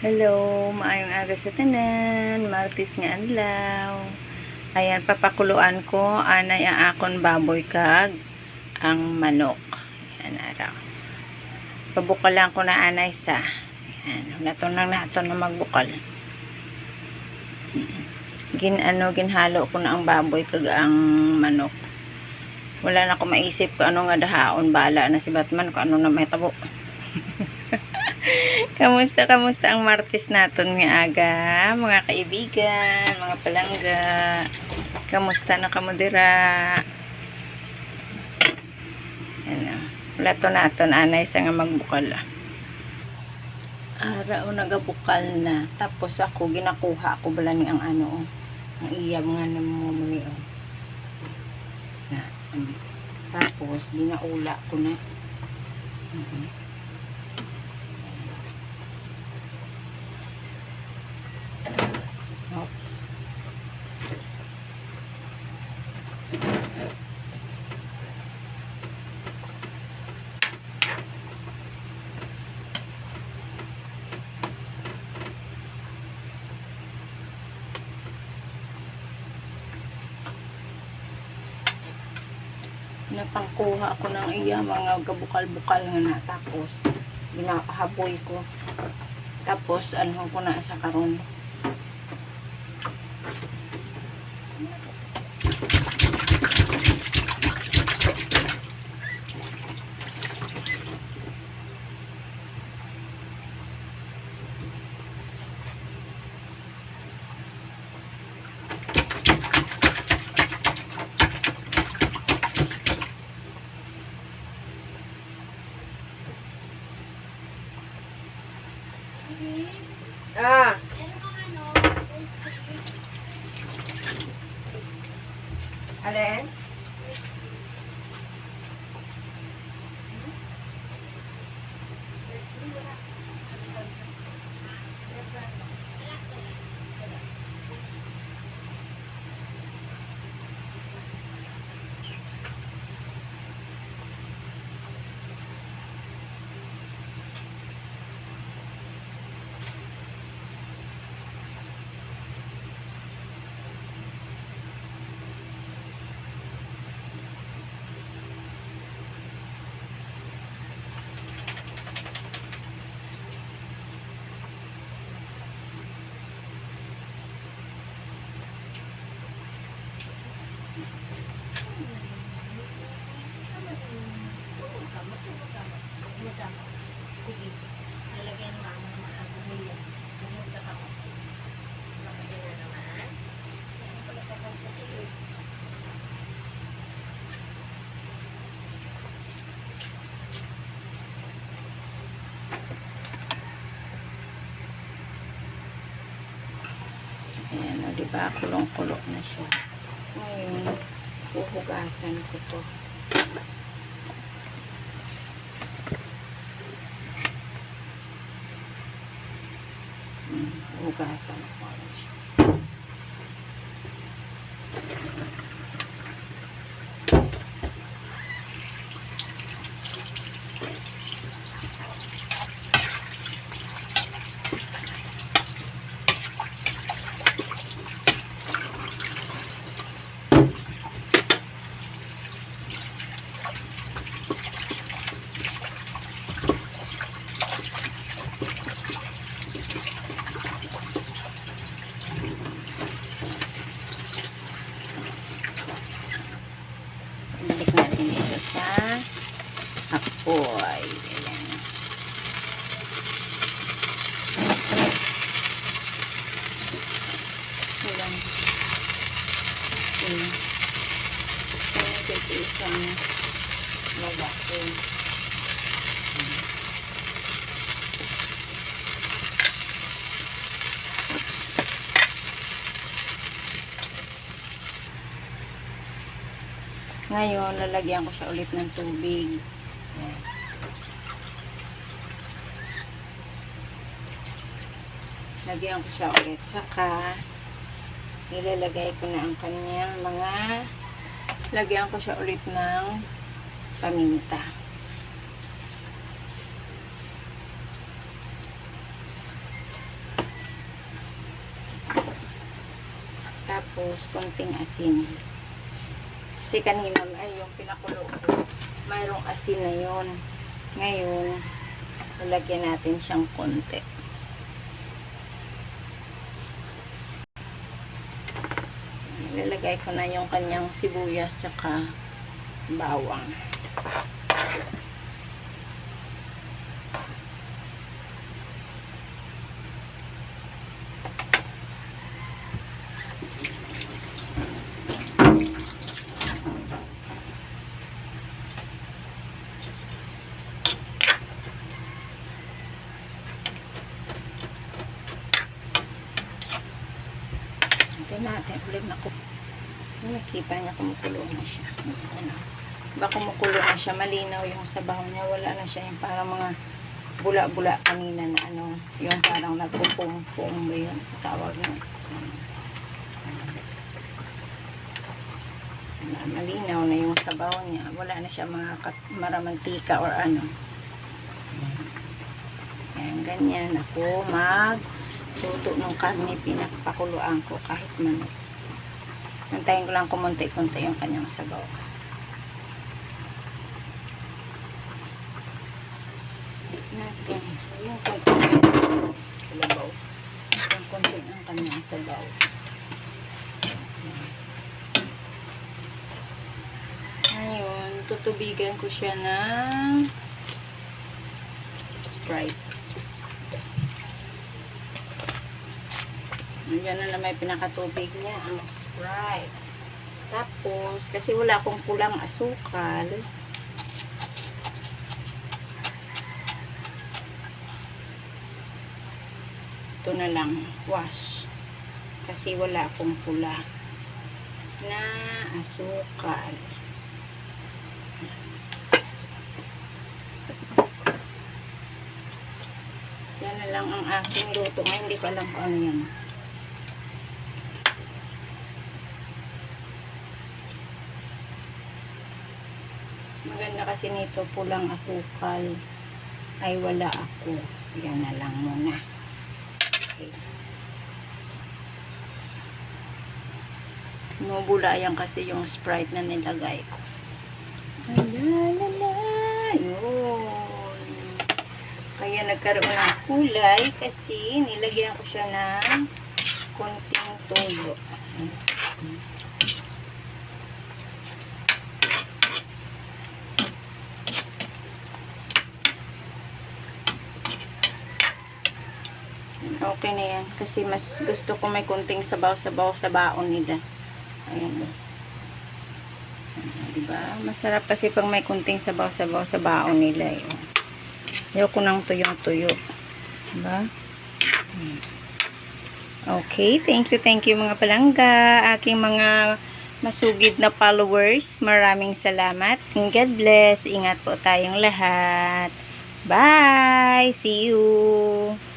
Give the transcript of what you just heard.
Hello, maayong aga sa tanan, Martes nga adlaw. Ayan, papakuluan ko anay ang akon baboy kag ang manok. Ayan, araw. Pabukalan ko na anay sa. Ayan, naton na magbukal. Ginhalo ko na ang baboy kag ang manok. Wala na ko maisip kung ano nga dahaon, bala na si Batman kung ano na may tabo. Kamusta ang Martes naton nga aga, mga kaibigan, mga palangga. Kamusta na kamo dira? Ano, lato naton anay sa nga magbukal. Ara o nagabukal na. Tapos ako ginakuha ko bala ni ang ano, ang iya mga namumuni o. Na, tapos ginaula ko na. Oops. Napangkuha ako ng iya mga gabukal-bukal nga na, tapos ginahaboy ko, tapos ano ko na sa karon. Ah. Alin? Sige, nalagyan mo ang mga bumili. Bumunta ka mo. Makasi na naman. Yan pala ka pang kasi. Ayan, o diba? Kulong-kulong na siya. Ngayon, puhugasan ko to. Hugasan ko siya. Balik natin ito sa apoy. Ayan. Ayan. Ayan. Ito isang lalaki. Ngayon, lalagyan ko siya ulit ng tubig. Ayan. Lagyan ko siya ulit. Tsaka, nilalagay ko na ang kanyang mga, lagyan ko siya ulit ng paminta. Tapos, konting asin. Kasi kanina, ay, yung pinakulo ko, mayroong asin na yun. Ngayon, lalagyan natin siyang konti. Ilalagay ko na yung kanyang sibuyas tsaka bawang. Natin ulit na nakita niya kumukulo na siya. Ano, ba kumukulo na siya, malinaw yung sabaw niya, wala na siya yung parang mga bula-bula kanina na ano, yung parang nagpupong-pong ba yun tawag na. Malinaw na yung sabaw niya, wala na siya mga maramantika or ano. Ayan, ganyan ako luto ng karne, pinapakuluan ko kahit manok. Antayin ko lang kumunti-kunti yung kanyang sabaw. Is natin yung konti kalabaw. Yung konti ng kanyang sabaw. Ngayon, tutubigan ko siya ng Sprite. Yan na may pinakatubig niya, ang Sprite. Tapos, kasi wala akong pulang asukal, ito na lang, wash. Kasi wala akong pula na asukal. Yan na lang ang aking luto. Ngayon, hindi ko alam kung ano yan. Maganda kasi nito, pulang asukal ay wala ako. Yan na lang muna. Okay. Mubula yan kasi yung Sprite na nilagay ko. Alalala. Yun. Kaya nagkaroon ng kulay kasi nilagyan ko siya ng konting tuyo. Okay na yan. Kasi mas gusto ko may kunting sabaw-sabaw sa baon nila. Ayan. Diba? Masarap kasi pag may kunting sabaw-sabaw sa baon nila. Eh. Ayoko ng tuyong-tuyo. Diba? Okay. Thank you mga palangga. Aking mga masugid na followers. Maraming salamat. And God bless. Ingat po tayong lahat. Bye! See you!